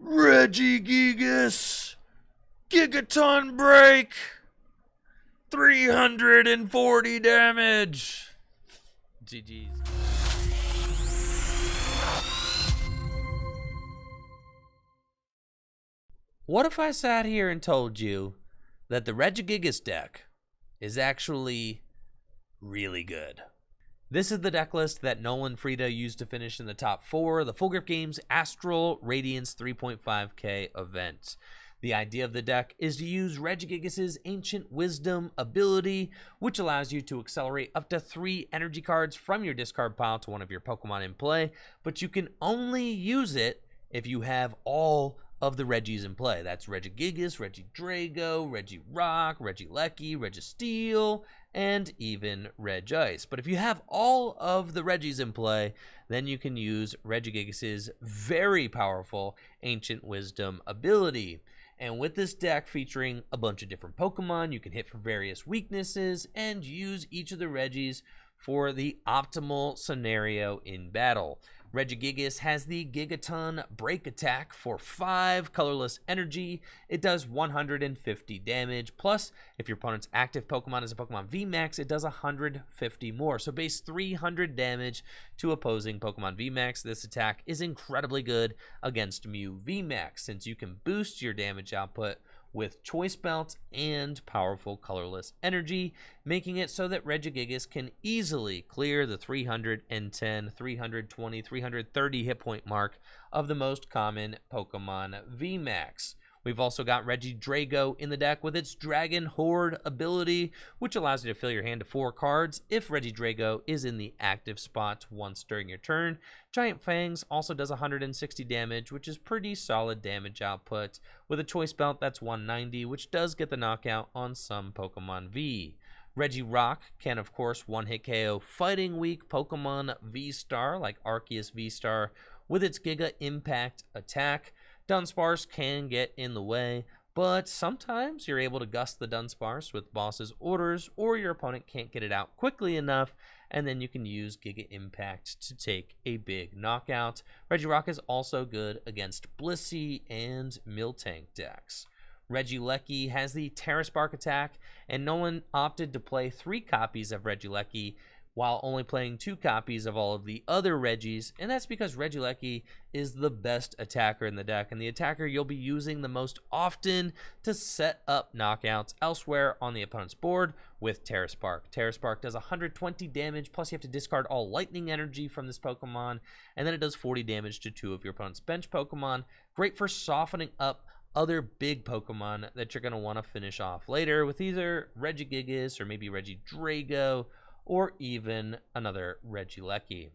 Regigigas Gigaton Break 340 damage. GG's. What if I sat here and told you that the Regigigas deck is actually really good? This is the deck list that Nolan Freda used to finish in the top 4 of the Full Grip Games Astral Radiance 3.5k event. The idea of the deck is to use Regigigas' Ancient Wisdom ability, which allows you to accelerate up to 3 energy cards from your discard pile to one of your Pokemon in play, but you can only use it if you have all of the Regis in play. That's Regigigas, Regidrago, Regirock, Regieleki, Registeel, and even Regice. But if you have all of the Regis in play, then you can use Regigigas' very powerful Ancient Wisdom ability. And with this deck featuring a bunch of different Pokemon, you can hit for various weaknesses and use each of the Regis for the optimal scenario in battle. Regigigas has the Gigaton Break attack for 5 colorless energy. It does 150 damage. Plus, if your opponent's active Pokemon is a Pokemon VMAX, it does 150 more. So base 300 damage to opposing Pokemon VMAX. This attack is incredibly good against Mew VMAX, since you can boost your damage output with Choice Belt and Powerful Colorless Energy, making it so that Regigigas can easily clear the 310, 320, 330 hit point mark of the most common Pokemon VMAX. We've also got Regidrago in the deck with its Dragon Horde ability, which allows you to fill your hand to 4 cards if Regidrago is in the active spot once during your turn. Giant Fangs also does 160 damage, which is pretty solid damage output. With a Choice Belt, that's 190, which does get the knockout on some Pokemon V. Regirock can, of course, one-hit KO Fighting Weak Pokemon V-Star, like Arceus V-Star, with its Giga Impact attack. Dunsparce can get in the way, but sometimes you're able to gust the Dunsparce with boss's orders, or your opponent can't get it out quickly enough, and then you can use Giga Impact to take a big knockout. Regirock is also good against Blissey and Miltank decks. Regieleki has the Terra Spark attack, and Nolan opted to play 3 copies of Regieleki while only playing 2 copies of all of the other Regis, and that's because Regieleki is the best attacker in the deck, and the attacker you'll be using the most often to set up knockouts elsewhere on the opponent's board with Terra Spark. Terra Spark does 120 damage, plus you have to discard all lightning energy from this Pokemon, and then it does 40 damage to 2 of your opponent's bench Pokemon. Great for softening up other big Pokemon that you're going to want to finish off later with either Regigigas or maybe Regidrago, or even another Regieleki.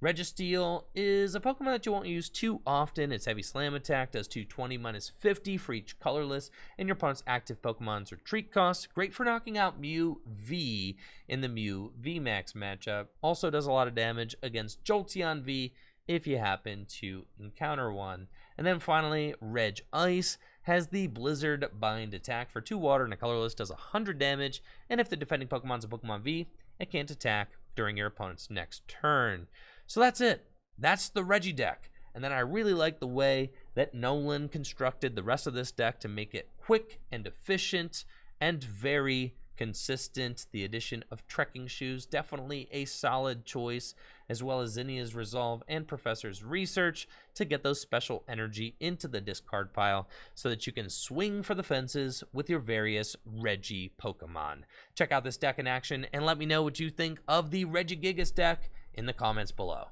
Registeel is a Pokemon that you won't use too often. Its heavy slam attack does 220 minus 50 for each colorless, and your opponent's active Pokemon's retreat cost. Great for knocking out Mew V in the Mew VMAX matchup. Also does a lot of damage against Jolteon V if you happen to encounter one. And then finally, Regice has the Blizzard Bind attack for 2 water and a colorless, does 100 damage, and if the defending Pokemon's a Pokemon V, it can't attack during your opponent's next turn. So that's it. That's the Regi deck. And then I really like the way that Nolan constructed the rest of this deck to make it quick and efficient and very consistent. The addition of Trekking Shoes, definitely a solid choice, as well as Zinnia's Resolve and Professor's Research to get those special energy into the discard pile so that you can swing for the fences with your various Regi Pokemon. Check out this deck in action and let me know what you think of the Regigigas deck in the comments below.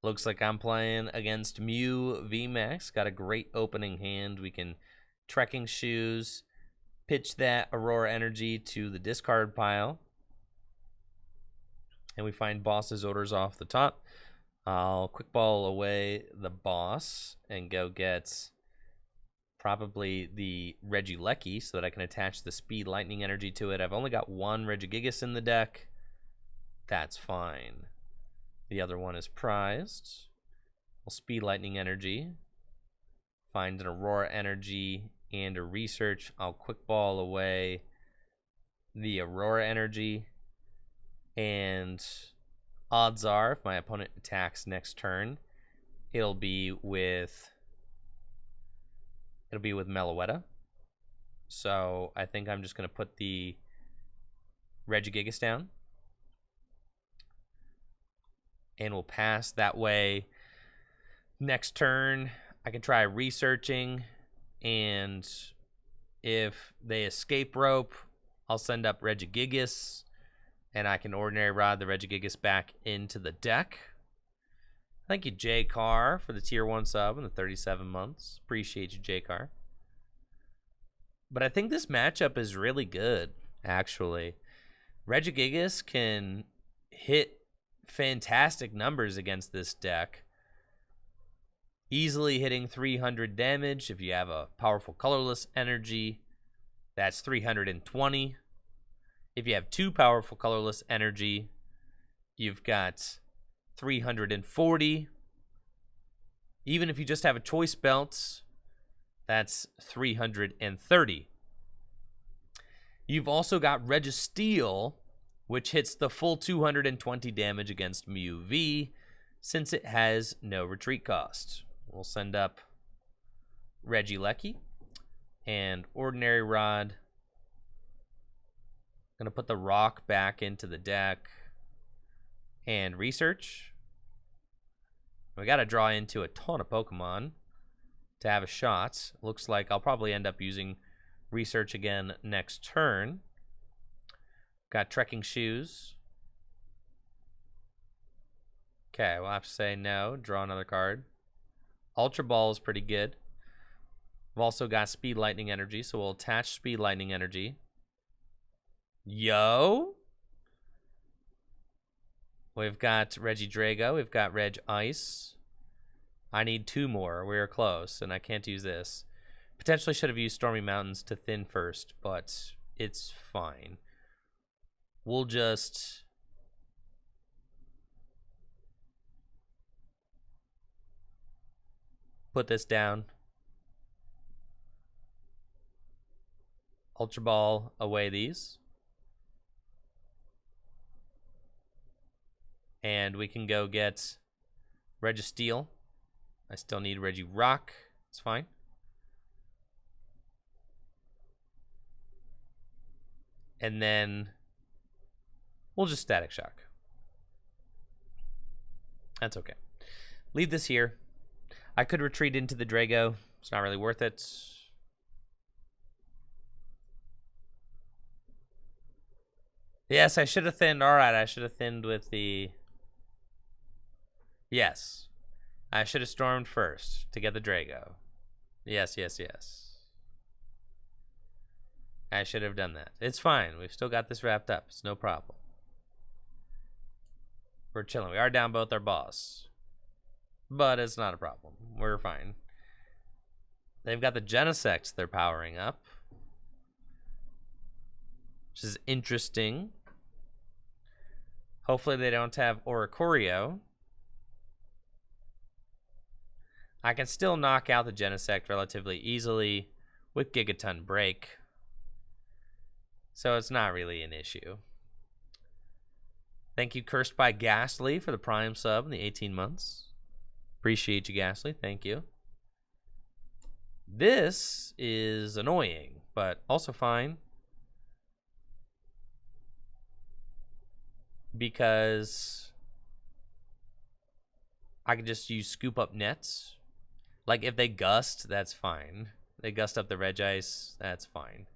Looks like I'm playing against Mew VMAX. Got a great opening hand. We can Trekking Shoes, pitch that Aurora Energy to the discard pile, and we find boss's orders off the top. I'll quick ball away the boss and go get probably the Regieleki so that I can attach the speed lightning energy to it. I've only got 1 Regigigas in the deck. That's fine. The other one is prized. I'll speed lightning energy, find an Aurora Energy and a research. I'll quick ball away the Aurora Energy, and odds are if my opponent attacks next turn, it'll be with It'll be with Meloetta. So I think I'm just going to put the Regigigas down. And we'll pass that way. Next turn, I can try researching. And if they escape rope, I'll send up Regigigas. And I can Ordinary Rod the Regigigas back into the deck. Thank you, J Car, for the tier 1 sub and the 37 months. Appreciate you, J Car. But I think this matchup is really good, actually. Regigigas can hit fantastic numbers against this deck. Easily hitting 300 damage. If you have a powerful colorless energy, that's 320. If you have 2 powerful colorless energy, you've got 340. Even if you just have a choice belt, that's 330. You've also got Registeel, which hits the full 220 damage against Mew V, since it has no retreat cost. We'll send up Regieleki and Ordinary Rod. Gonna put the rock back into the deck and research. We gotta draw into a ton of Pokemon to have a shot. Looks like I'll probably end up using research again next turn. Got Trekking Shoes. Okay, we'll have to say no. Draw another card. Ultra Ball is pretty good. We've also got Speed Lightning Energy, so we'll attach Speed Lightning Energy. Yo! We've got Regidrago. We've got Reg Ice. I need 2 more. We're close, and I can't use this. Potentially should have used Stormy Mountains to thin first, but it's fine. We'll just put this down. Ultra Ball away these. And we can go get Registeel. I still need Regirock. It's fine. And then we'll just Static Shock. That's okay. Leave this here. I could retreat into the Drago. It's not really worth it. Yes, I should have thinned. All right, I should have thinned with the... Yes. I should have stormed first to get the Drago. Yes, yes, yes. I should have done that. It's fine. We've still got this wrapped up. It's no problem. We're chilling. We are down both our boss. But it's not a problem. We're fine. They've got the Genesect they're powering up, which is interesting. Hopefully they don't have Oricorio. I can still knock out the Genesect relatively easily with Gigaton Break. So it's not really an issue. Thank you, Cursed by Ghastly, for the Prime sub in the 18 months. Appreciate you, Ghastly. Thank you. This is annoying, but also fine. Because I can just use Scoop Up Nets. Like, if they gust, that's fine. They gust up the Regice, that's fine.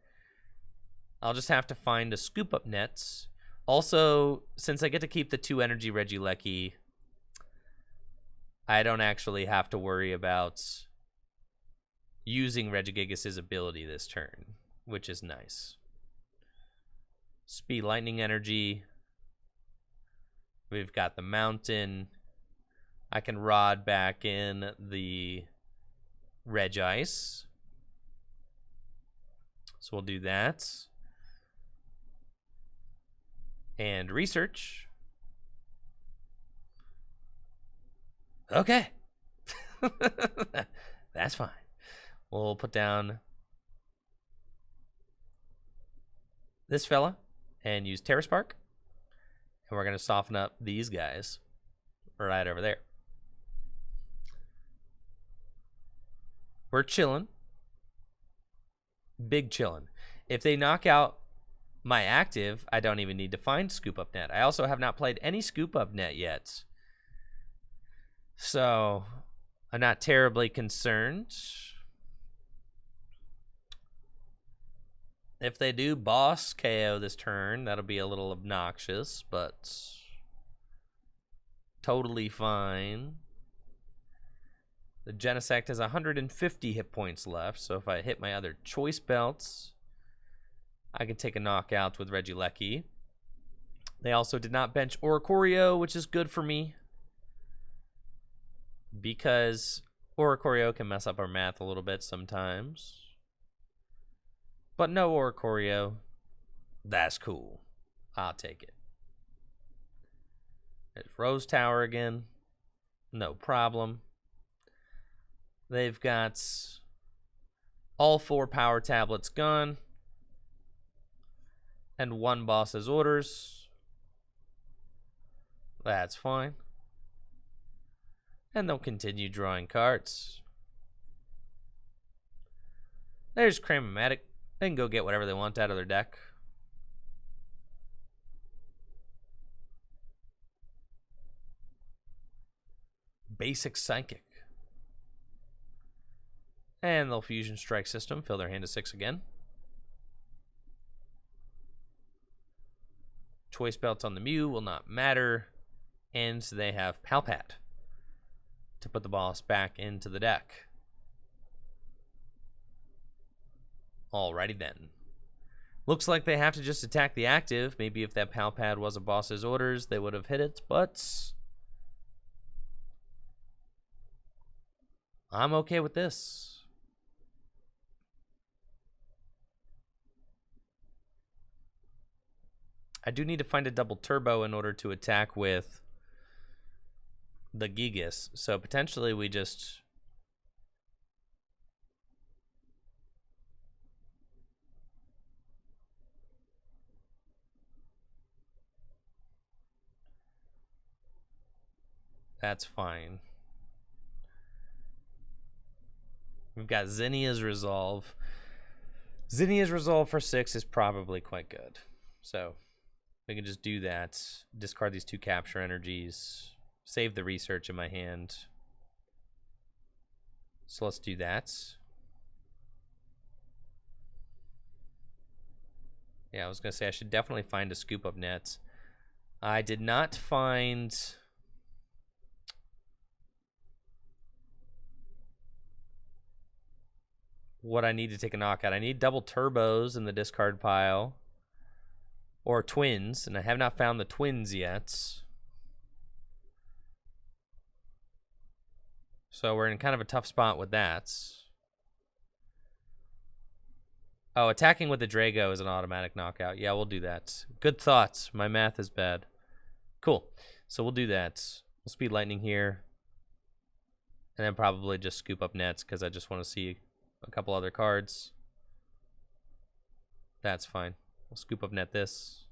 I'll just have to find a Scoop Up Nets. Also, since I get to keep the 2 energy Regieleki, I don't actually have to worry about using Regigigas' ability this turn, which is nice. Speed Lightning Energy. We've got the Mountain. I can Rod back in the Regice. So we'll do that. And research. Okay. That's fine. We'll put down this fella and use Terra Spark. And we're going to soften up these guys right over there. We're chilling. big chillin'. If they knock out my active, I don't even need to find Scoop Up Net. I also have not played any Scoop Up Net yet. So, I'm not terribly concerned. If they do boss KO this turn, that'll be a little obnoxious, but totally fine. The Genesect has 150 hit points left, so if I hit my other choice belts, I can take a knockout with Regieleki. They also did not bench Oricorio, which is good for me, because Oricorio can mess up our math a little bit sometimes. But no Oricorio, that's cool. I'll take it. There's Rose Tower again, no problem. They've got all 4 power tablets gone and 1 boss's orders. That's fine. And they'll continue drawing cards. There's Cramomatic. They can go get whatever they want out of their deck. Basic Psychic. And they'll Fusion Strike System, fill their hand to 6 again. Choice Belts on the Mew will not matter. And they have Palpat to put the boss back into the deck. Alrighty then. Looks like they have to just attack the active. Maybe if that Palpad was a boss's orders, they would have hit it, but I'm okay with this. I do need to find a double turbo in order to attack with the Gigas. So potentially we just that's fine. We've got Zinnia's Resolve. Zinnia's Resolve for 6 is probably quite good. So we can just do that. Discard these 2 Capture Energies. Save the research in my hand. So let's do that. Yeah, I was going to say I should definitely find a Scoop Up Net. I did not find what I need to take a knockout. I need double turbos in the discard pile. Or twins, and I have not found the twins yet. So we're in kind of a tough spot with that. Oh, attacking with the Drago is an automatic knockout. Yeah, we'll do that. Good thoughts. My math is bad. Cool. So we'll do that. We'll Speed Lightning here. And then probably just Scoop Up Nets because I just want to see a couple other cards. That's fine. We'll Scoop Up Net this.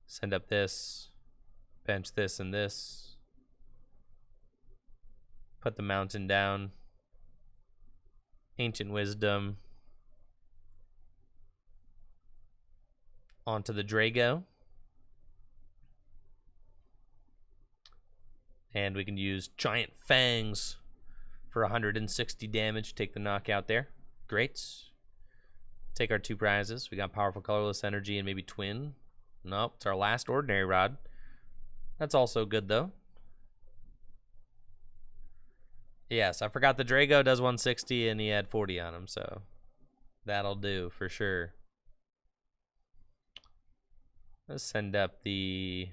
Send up this. Bench this and this. Put the Mountain down. Ancient Wisdom. Onto the Drago. And we can use Giant Fangs for 160 damage. Take the knockout there. Great. Take our 2 prizes. We got Powerful Colorless Energy and maybe Twin. Nope, it's our last Ordinary Rod. That's also good, though. Yes, I forgot the Drago does 160 and he had 40 on him, so that'll do for sure. Let's send up the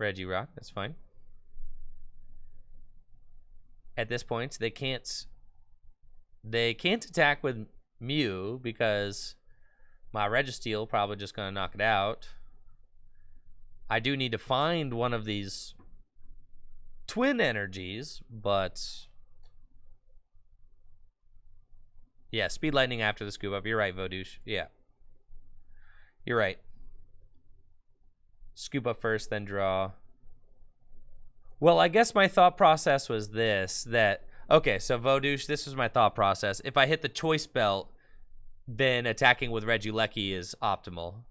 Regirock. That's fine. At this point, they can't attack with Mew because my Registeel probably just gonna knock it out. I do need to find one of these Twin Energies, but yeah, Speed Lightning after the Scoop Up. You're right, Vodouche. Yeah, you're right. Scoop Up first, then draw. Well, I guess my thought process was this, that, okay, so Vodouche, this was my thought process. If I hit the Choice Belt, then attacking with Regieleki is optimal,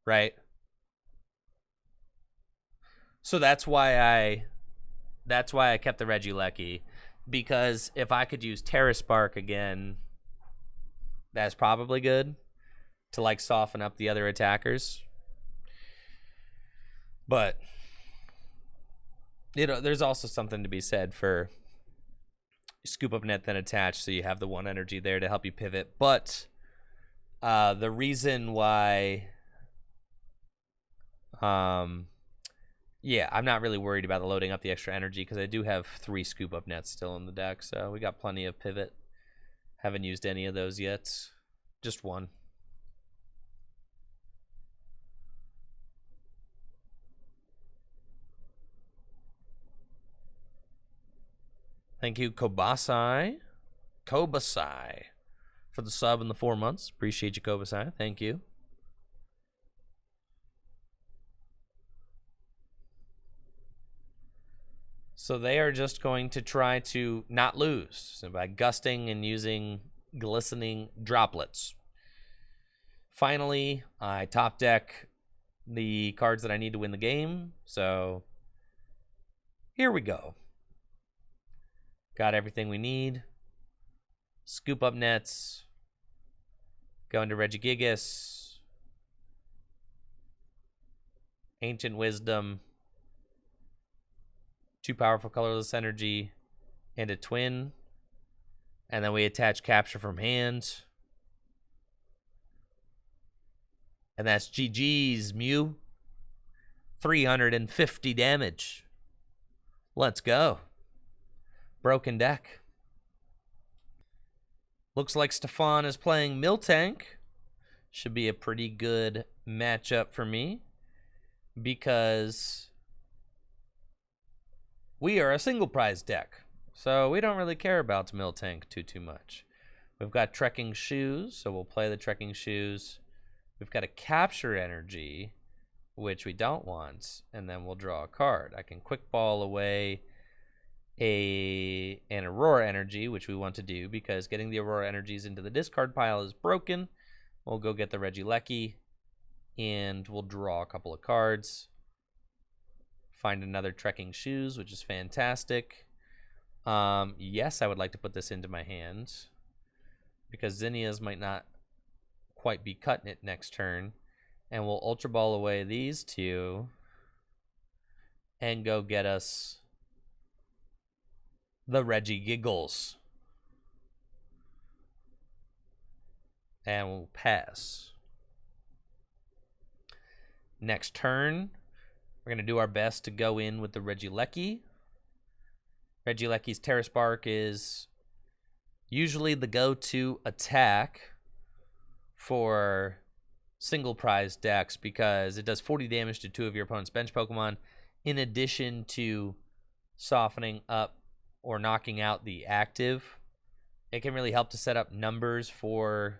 right? So that's why I kept the Regieleki, because if I could use Terra Spark again, that's probably good to like soften up the other attackers. But you know, there's also something to be said for Scoop Up Net then attached, so you have the 1 energy there to help you pivot. But the reason why yeah, I'm not really worried about loading up the extra energy because I do have 3 Scoop Up Nets still in the deck, so we got plenty of pivot. Haven't used any of those yet. Just 1. Thank you, Kobasai, for the sub in the 4 months. Appreciate you, Kobasai. Thank you. So they are just going to try to not lose, so by gusting and using glistening droplets. Finally, I top deck the cards that I need to win the game. So here we go. Got everything we need. Scoop Up Nets. Going to Regigigas. Ancient Wisdom. 2 powerful colorless energy. And a twin. And then we attach Capture from hand. And that's GG's, Mew. 350 damage. Let's go. Broken deck. Looks like Stefan is playing Miltank. Should be a pretty good matchup for me, because we are a single prize deck. So we don't really care about Miltank too much. We've got Trekking Shoes, so we'll play the Trekking Shoes. We've got a Capture Energy, which we don't want, and then we'll draw a card. I can quick ball away an Aurora Energy, which we want to do because getting the Aurora Energies into the discard pile is broken. We'll go get the Regieleki, and we'll draw a couple of cards. Find another Trekking Shoes, which is fantastic. Yes, I would like to put this into my hand because Zinnias might not quite be cutting it next turn. And we'll Ultra Ball away these 2 and go get us the Regigigas. And we'll pass. Next turn, we're going to do our best to go in with the Regieleki. Regieleki's Terra Spark is usually the go-to attack for single prize decks because it does 40 damage to 2 of your opponent's bench Pokemon, in addition to softening up or knocking out the active. It can really help to set up numbers for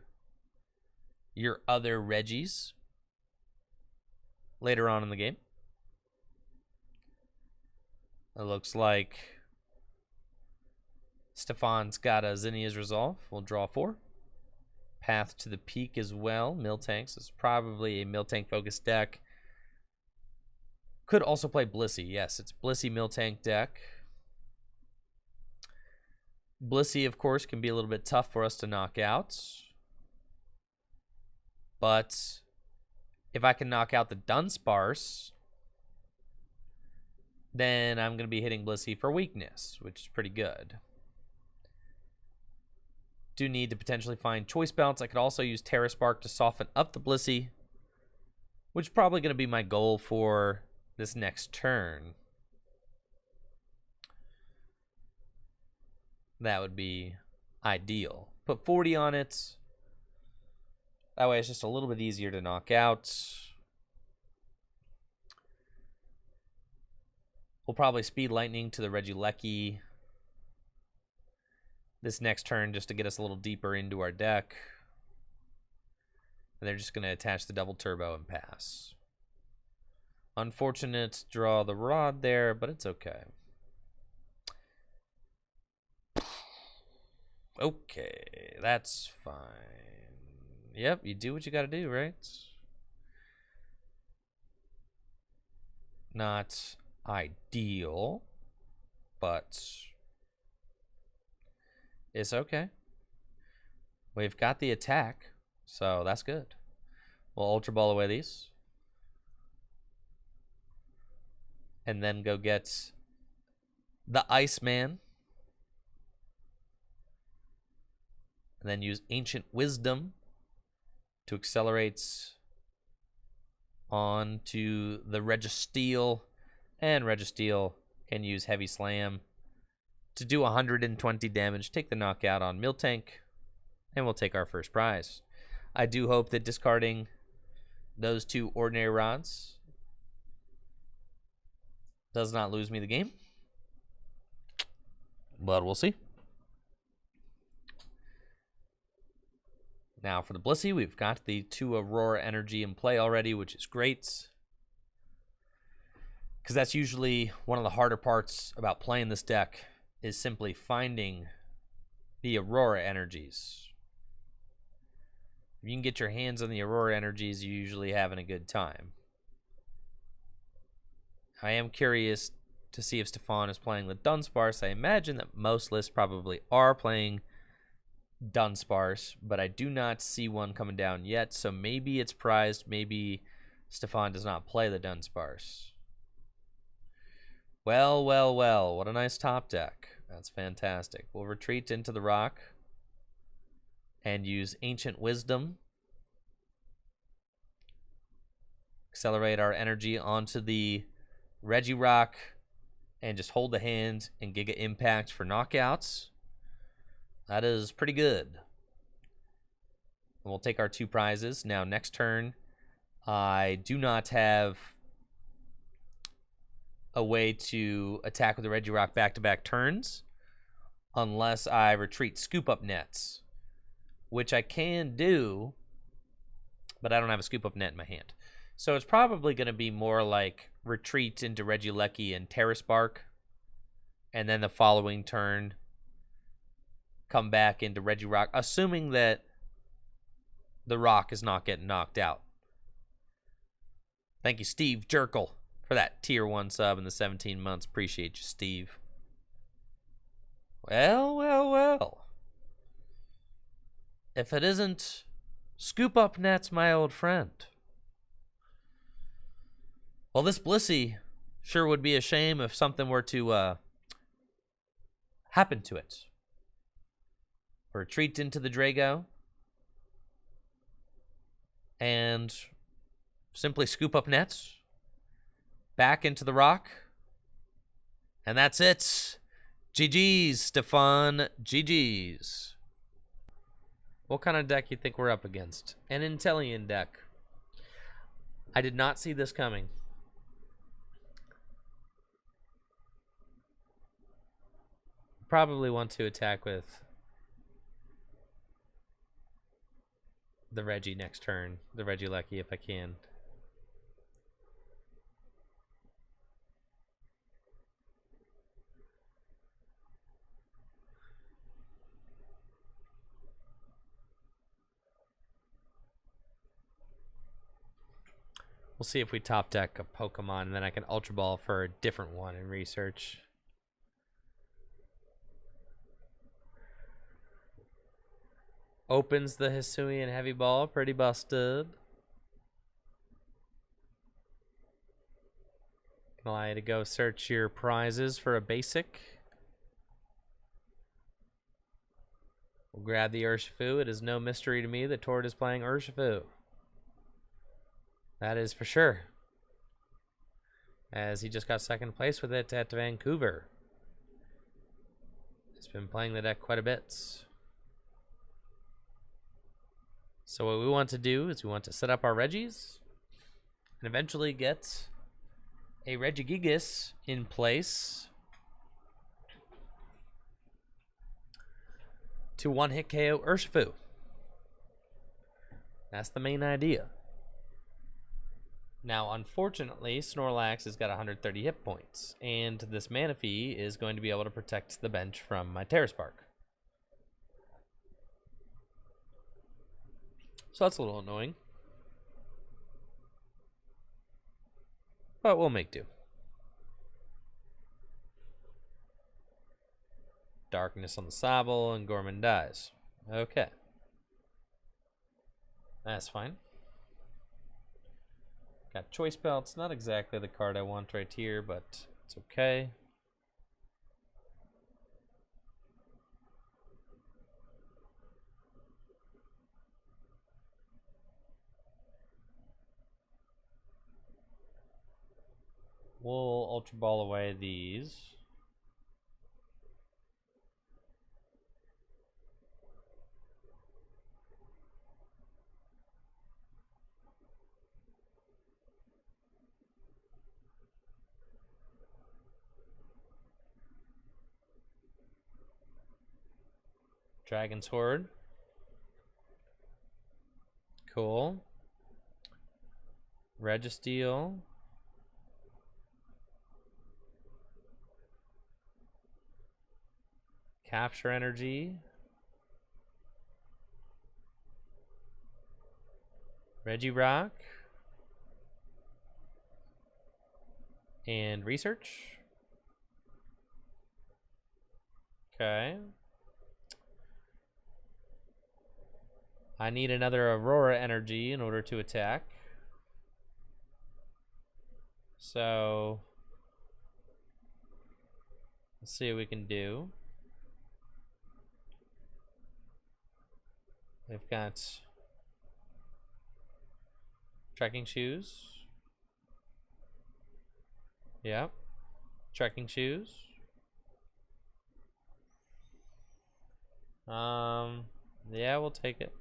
your other Regis later on in the game. It looks like Stefan's got a Zinnia's Resolve. We'll draw 4. Path to the Peak as well. Miltank. So it's probably a Miltank focused deck. Could also play Blissey. Yes, it's Blissey Miltank deck. Blissey, of course, can be a little bit tough for us to knock out. But if I can knock out the Dunsparce, then I'm going to be hitting Blissey for weakness, which is pretty good. Do need to potentially find Choice Belts. I could also use Terra Spark to soften up the Blissey, which is probably going to be my goal for this next turn. That would be ideal. Put 40 on it. That way it's just a little bit easier to knock out. We'll probably Speed Lightning to the Regieleki this next turn just to get us a little deeper into our deck. And they're just going to attach the double turbo and pass. Unfortunate draw the rod there, but it's okay. Okay, that's fine. Yep, you do what you gotta do, right? Not ideal, but it's okay. We've got the attack, so that's good. We'll Ultra Ball away these. And then go get the Iceman. And then use Ancient Wisdom to accelerate on to the Registeel. And Registeel can use Heavy Slam to do 120 damage. Take the knockout on Miltank. And we'll take our first prize. I do hope that discarding those 2 Ordinary Rods does not lose me the game. But we'll see. Now for the Blissey, we've got the 2 Aurora Energy in play already, which is great. Because that's usually one of the harder parts about playing this deck, is simply finding the Aurora Energies. If you can get your hands on the Aurora Energies, you're usually having a good time. I am curious to see if Stefan is playing the Dunsparce. I imagine that most lists probably are playing Dunsparce, but I do not see one coming down yet, so maybe it's prized. Maybe Stefan does not play the Dunsparce. Well, well, well. What a nice top deck. That's fantastic. We'll retreat into the rock and use Ancient Wisdom. Accelerate our energy onto the Regirock and just hold the hand and Giga Impact for knockouts. That is pretty good. And we'll take our 2 prizes. Now, next turn, I do not have a way to attack with the Regirock back-to-back turns unless I retreat Scoop Up Nets, which I can do, but I don't have a Scoop Up Net in my hand. So it's probably going to be more like retreat into Regieleki and Terrace Bark, and then the following turn come back into Regirock, assuming that the rock is not getting knocked out. Thank you, Steve Jerkel, for that tier 1 sub in the 17 months. Appreciate you, Steve. Well, well, well. If it isn't Scoop Up Nets, my old friend. Well, this Blissey sure would be a shame if something were to happen to it. Retreat into the Drago and simply Scoop Up Nets back into the rock, and that's it. GG's, Stefan. GG's. What kind of deck you think we're up against? An Intellian deck. I did not see this coming. Probably want to attack with the Reggie next turn, the Regieleki if I can. We'll see if we top deck a Pokemon, and then I can Ultra Ball for a different one in research. Opens the Hisuian Heavy Ball, pretty busted. Can allow you to go search your prizes for a basic. We'll grab the Urshifu. It is no mystery to me that Tord is playing Urshifu. That is for sure, as he just got 2nd place with it at Vancouver. He's been playing the deck quite a bit. So what we want to do is we want to set up our Regis and eventually get a Regigigas in place to 1-hit KO Urshifu. That's the main idea. Now, unfortunately, Snorlax has got 130 hit points, and this Manaphy is going to be able to protect the bench from my Terraspark. So that's a little annoying. But we'll make do. Darkness on the Sobble, and Gorman dies. Okay. That's fine. Got Choice Belts. Not exactly the card I want right here, but it's okay. We'll Ultra Ball away these. Dragon's Horde. Cool. Registeel. Capture Energy. Regirock. And Research. Okay. I need another Aurora Energy in order to attack. So let's see what we can do. They've got Trekking Shoes. Yep. Trekking Shoes. Yeah, we'll take it.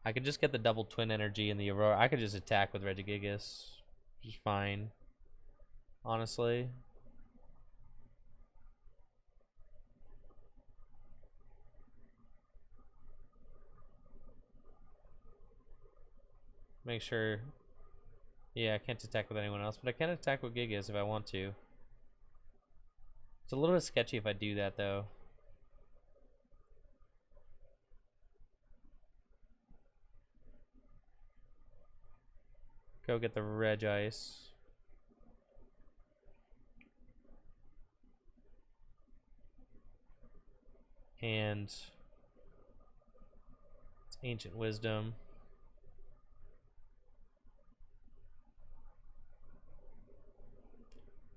I could just get the double Twin Energy and the Aurora. I could just attack with Regigigas, which is fine, honestly. Make sure. Yeah, I can't attack with anyone else, but I can attack with Gigas if I want to. It's a little bit sketchy if I do that, though. Go get the Regice. And it's Ancient Wisdom.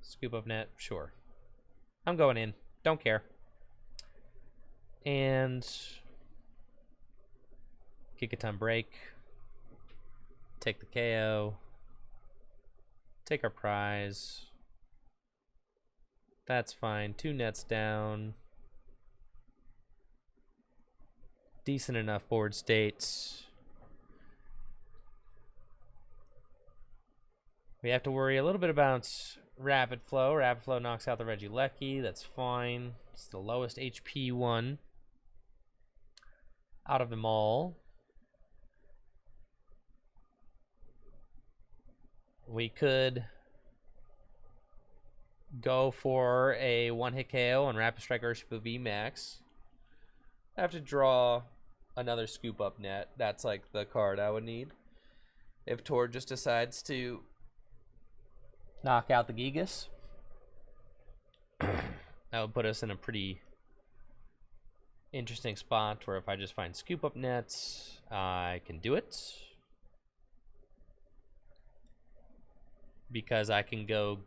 Scoop Up Net, sure. I'm going in. Don't care. And kick a ton break. Take the KO. Take our prize. That's fine. 2 nets down. Decent enough board states. We have to worry a little bit about Rapid Flow. Rapid Flow knocks out the Regieleki. That's fine. It's the lowest HP one out of them all. We could go for a one-hit KO on Rapid Strike Urshifu VMAX. I have to draw another Scoop Up Net. That's like the card I would need if Tor just decides to knock out the Gigas. That would put us in a pretty interesting spot where if I just find Scoop Up Nets, I can do it. Because I can go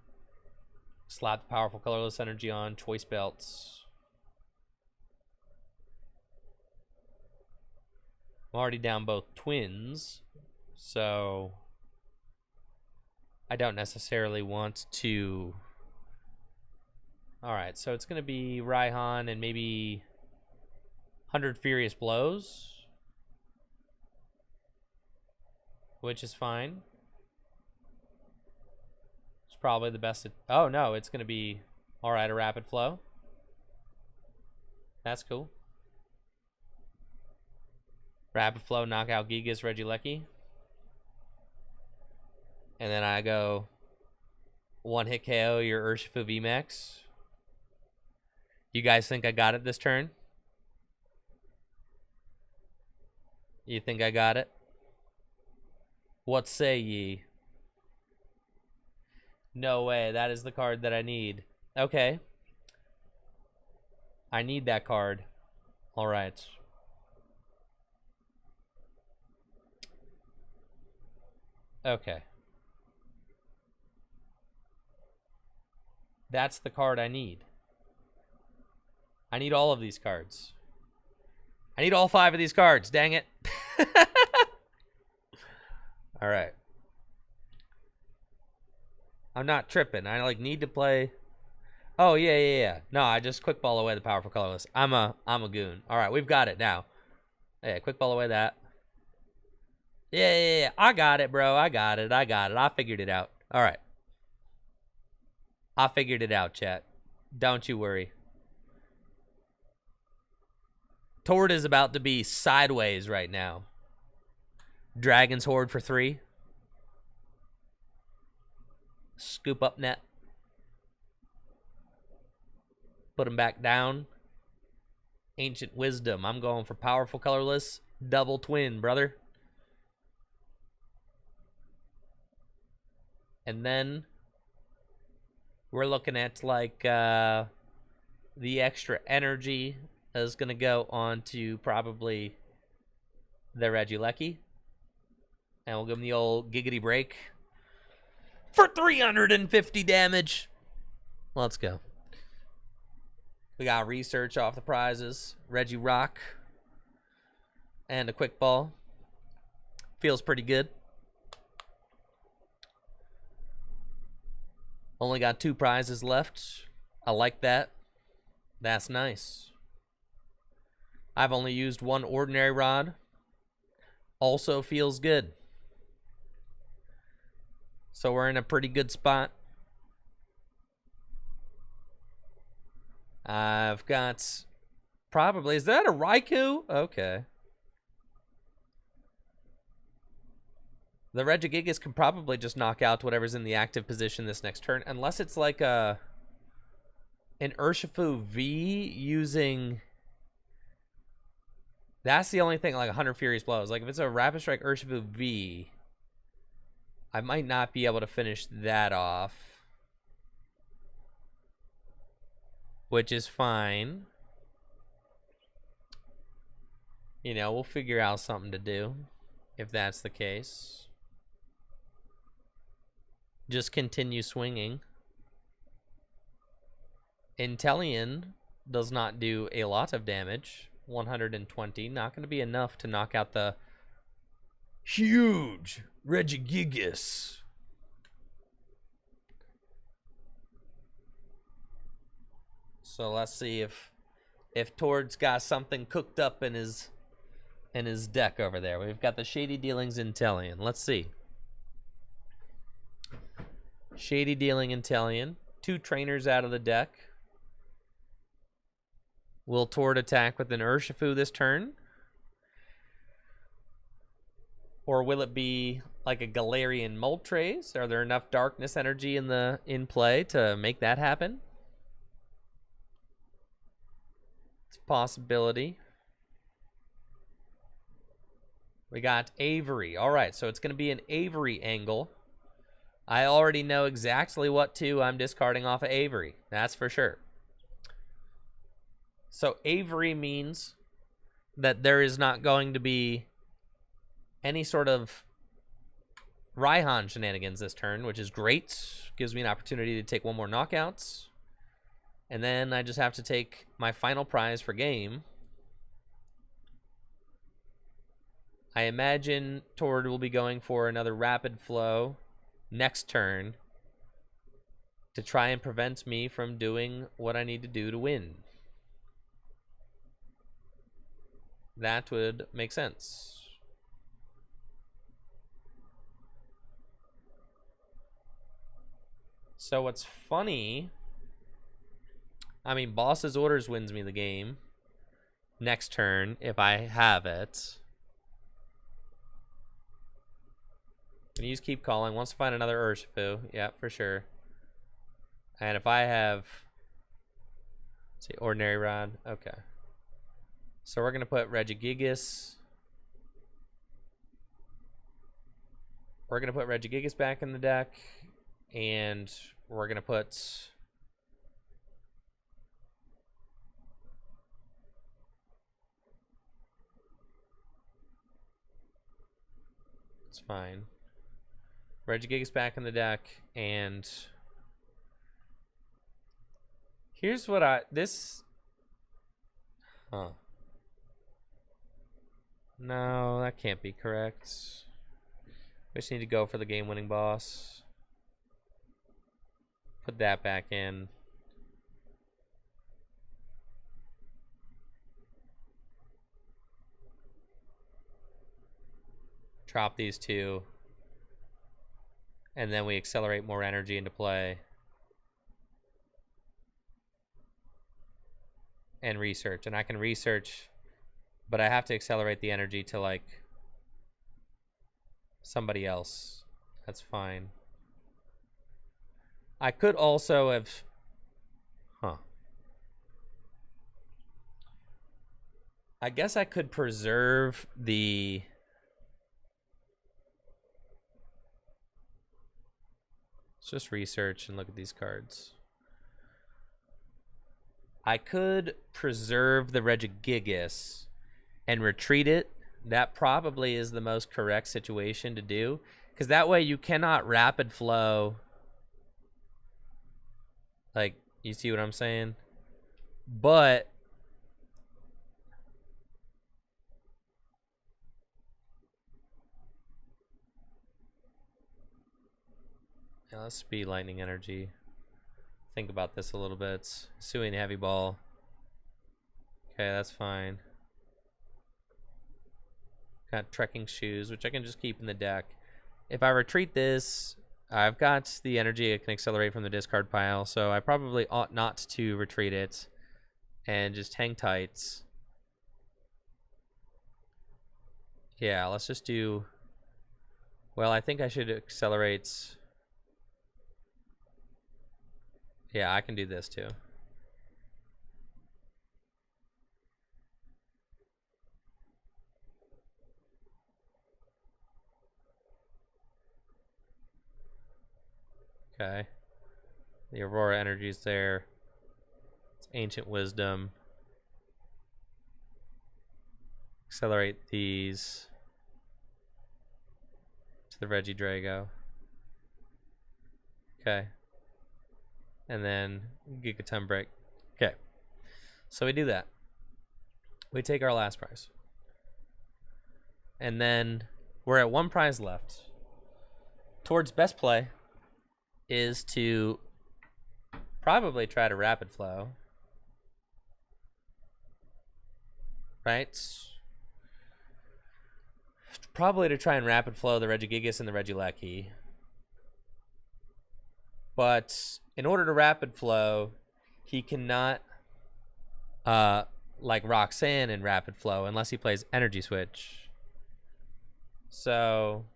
slap the Powerful Colorless Energy on Choice Belts. I'm already down both twins, so I don't necessarily want to. Alright, so it's going to be Raihan and maybe 100 Furious Blows, which is fine. It's probably the best. Oh no, it's going to be alright, a Rapid Flow. That's cool. Rapid Flow, knockout Gigas, Regieleki. And then I go one hit KO your Urshifu VMAX. You guys think I got it this turn? You think I got it? What say ye? No way, that is the card that I need. Okay. I need that card. All right. Okay. That's the card I need. I need all of these cards. I need all 5 of these cards, dang it. All right. I'm not tripping. I like need to play. Oh, yeah. No, I just quick ball away the powerful colorless. I'm a goon. All right, we've got it now. Yeah, quick ball away that. Yeah. I got it, bro. I got it. I figured it out. All right. I figured it out, chat. Don't you worry. Tord is about to be sideways right now. Dragon's Horde for 3. Scoop Up Net. Put him back down. Ancient Wisdom. I'm going for powerful colorless. Double twin, brother. And then we're looking at like the extra energy is going to go on to probably the Regieleki. And we'll give him the old giggity break for 350 damage. Let's go. We got research off the prizes. Regirock. And a quick ball. Feels pretty good. Only got 2 prizes left. I like that. That's nice. I've only used 1 ordinary rod. Also feels good. So we're in a pretty good spot. I've got probably, is that a Raikou? Okay. The Regigigas can probably just knock out whatever's in the active position this next turn, unless it's like an Urshifu V using. That's the only thing, like 100 Furious Blows. Like if it's a Rapid Strike Urshifu V, I might not be able to finish that off. Which is fine. You know, we'll figure out something to do if that's the case. Just continue swinging. Inteleon does not do a lot of damage. 120. Not going to be enough to knock out the huge Regigigas. So let's see if Tord's got something cooked up in his deck over there. We've got the Shady Dealings Inteleon. Let's see. Shady Dealing Inteleon. 2 trainers out of the deck. Will Tord attack with an Urshifu this turn? Or will it be like a Galarian Moltres? Are there enough darkness energy in play to make that happen? It's a possibility. We got Avery. All right, so it's going to be an Avery angle. I already know exactly what 2 I'm discarding off of Avery. That's for sure. So Avery means that there is not going to be any sort of Raihan shenanigans this turn, which is great. Gives me an opportunity to take 1 more knockouts. And then I just have to take my final prize for game. I imagine Tord will be going for another rapid flow next turn to try and prevent me from doing what I need to do to win. That would make sense. So what's funny, I mean, Boss's Orders wins me the game next turn if I have it. Gonna use Keep Calling. Wants to find another Urshifu. Yeah, for sure. And if I have see, Ordinary Rod. Okay. So we're going to put Regigigas. We're going to put Regigigas back in the deck. And we're going to put... It's fine. Regigigas back in the deck. And... Here's what Huh. No, that can't be correct. We just need to go for the game-winning boss. Put that back in. Drop these two. And then we accelerate more energy into play. And research. And I can research, but I have to accelerate the energy to, like, somebody else. That's fine. I could also have... Huh. I guess I could preserve the... Let's just research and look at these cards. I could preserve the Regigigas and retreat it. That probably is the most correct situation to do, because that way you cannot rapid flow. Like, you see what I'm saying? But yeah, let's speed lightning energy. Think about this a little bit. Hisuian heavy ball. Okay, that's fine. Got trekking shoes, which I can just keep in the deck. If I retreat this, I've got the energy it can accelerate from the discard pile, so I probably ought not to retreat it and just hang tight. Yeah, let's just do... Well, I think I should accelerate... Yeah, I can do this too. Okay. The Aurora Energy is there. It's Ancient Wisdom. Accelerate these to the Regidrago. Okay. And then Gigaton break. Okay. So we do that. We take our last prize. And then we're at one prize left. Towards best play is to probably try to rapid flow. Right? Probably to try and rapid flow the Regigigas and the Regieleki. But in order to rapid flow, he cannot like Roxanne in rapid flow unless he plays Energy Switch. So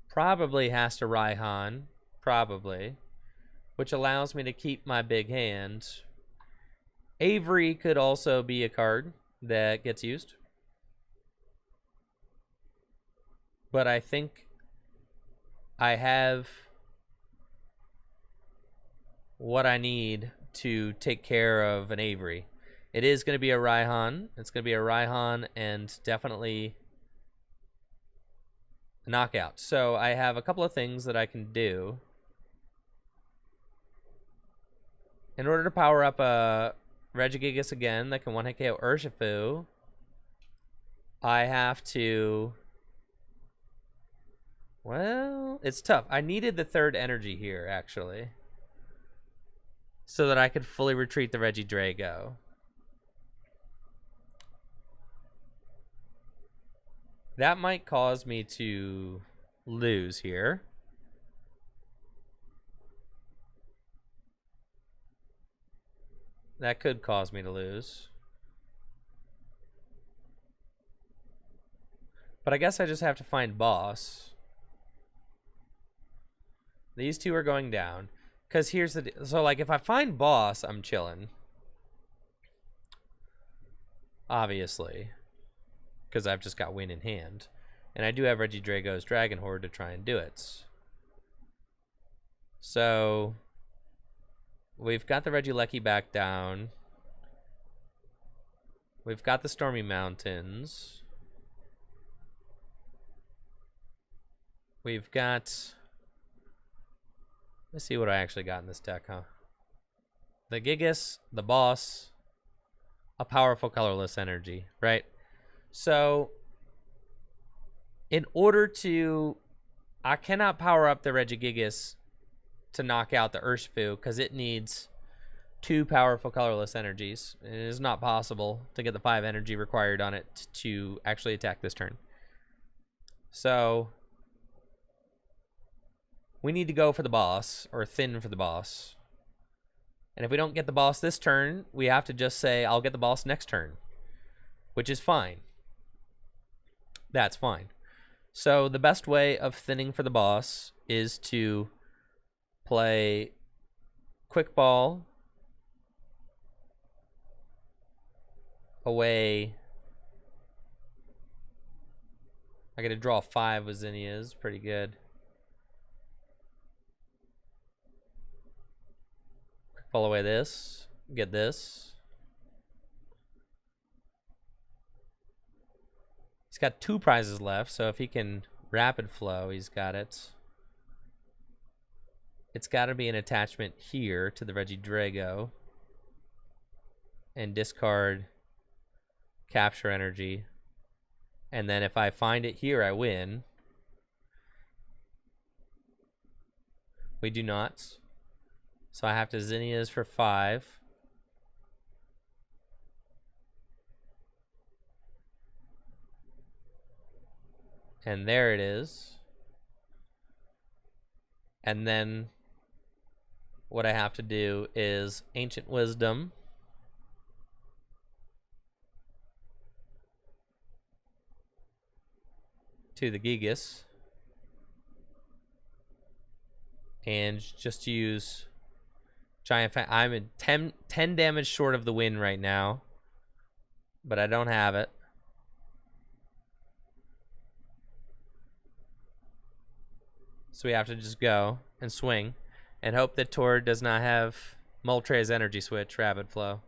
probably has to Raihan, probably, which allows me to keep my big hand. Avery could also be a card that gets used. But I think I have what I need to take care of an Avery. It is going to be a Raihan. It's going to be a Raihan and definitely a knockout. So I have a couple of things that I can do. In order to power up a Regigigas again that can one-hit KO Urshifu, I have to... Well, it's tough. I needed the third energy here, actually, so that I could fully retreat the Regidrago. That might cause me to lose here. That could cause me to lose. But I guess I just have to find boss. These two are going down. Because here's the... So, like, if I find boss, I'm chilling. obviously, because I've just got win in hand. And I do have Regidrago's Dragon Horde to try and do it. So we've got the Regieleki back down. We've got the Stormy Mountains. We've got... Let's see what I actually got in this deck, huh? The Gigas, the Boss, a powerful colorless energy, right? So, in order to... I cannot power up the Regigigas to knock out the Urshifu because it needs 2 powerful colorless energies. It is not possible to get the 5 energy required on it to actually attack this turn. So we need to go for the boss, or thin for the boss. And if we don't get the boss this turn, we have to just say, I'll get the boss next turn, which is fine. That's fine. So the best way of thinning for the boss is to play Quick Ball away. I gotta draw 5 with Zinnias, pretty good. Quick Ball away this, get this. He's got 2 prizes left, so if he can rapid flow, he's got it. It's got to be an attachment here to the Regidrago. And discard Capture Energy. And then if I find it here, I win. We do not. So I have to Zinnias for 5. And there it is. And then what I have to do is Ancient Wisdom. To the Gigas. And just use Giant Fan. I'm in 10 damage short of the win right now. But I don't have it. So we have to just go and swing and hope that Tord does not have Moltres Energy Switch, Rapid Flow.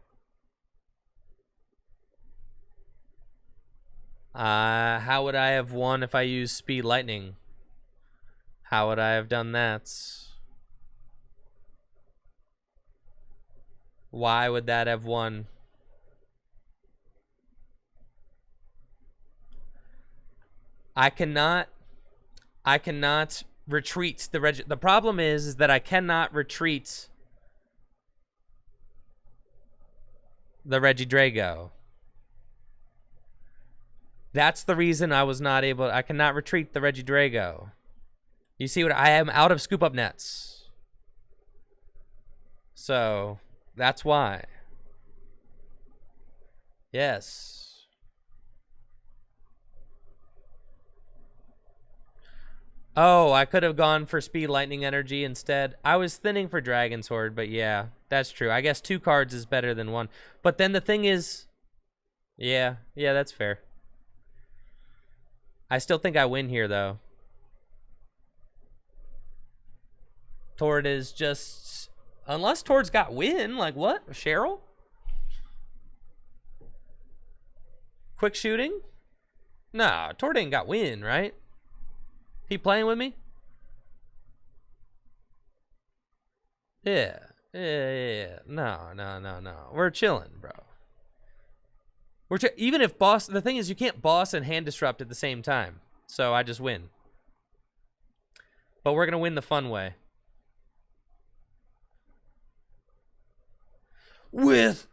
How would I have won if I used Speed Lightning? How would I have done that? Why would that have won? I cannot retreat the problem is that I cannot retreat the Regidrago. That's the reason I was not able. I cannot retreat the Regidrago. You see what I am out of Scoop Up Nets. So that's why. Yes. Oh, I could have gone for Speed Lightning Energy instead. I was thinning for Dragon's Horde, but yeah, that's true. I guess 2 cards is better than 1. But then the thing is, yeah, that's fair. I still think I win here, though. Tord is just... Unless Tord's got win, like what? Cheryl? Quick shooting? Nah, Tord ain't got win, right? He playing with me? Yeah. No. We're chilling, bro. Even if boss, the thing is you can't boss and hand disrupt at the same time. So I just win. But we're going to win the fun way. With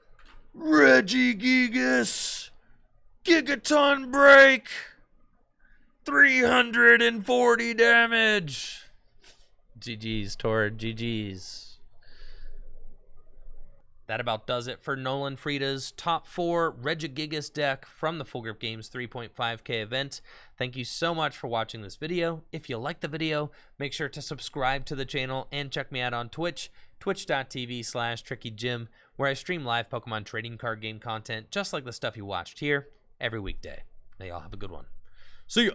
Regigigas Gigaton Break. 340 damage. GG's, Tord. GG's. That about does it for Nolan Freda's top 4 Regigigas deck from the Full Grip Games 3.5K event. Thank you so much for watching this video. If you liked the video, make sure to subscribe to the channel and check me out on Twitch, twitch.tv/TrickyJim, where I stream live Pokemon trading card game content, just like the stuff you watched here, every weekday. Now y'all have a good one. See ya!